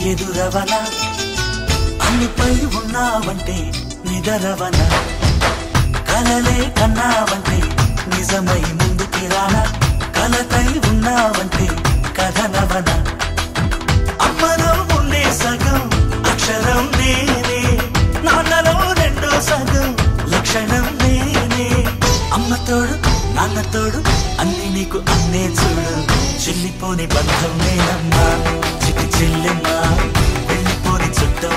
ఎదురవన అన్నిపై ఉన్నావంటే నిదరవన కలలే కన్నావంటే నిజమై ముందుకి రానా కలతై ఉన్నావంటే కథనవన అమ్మలో ఉండే సగం అక్షరం నేనే నాన్నలో రెండో సగం లక్షణం నేనే అమ్మ తోడు నాన్న తోడు అన్ని నీకు అన్నే చూడు చెల్లిపోని బంధం నేనమ్మా చిటి చెల్లెమ్మా వెళ్ళిపోని చుట్టం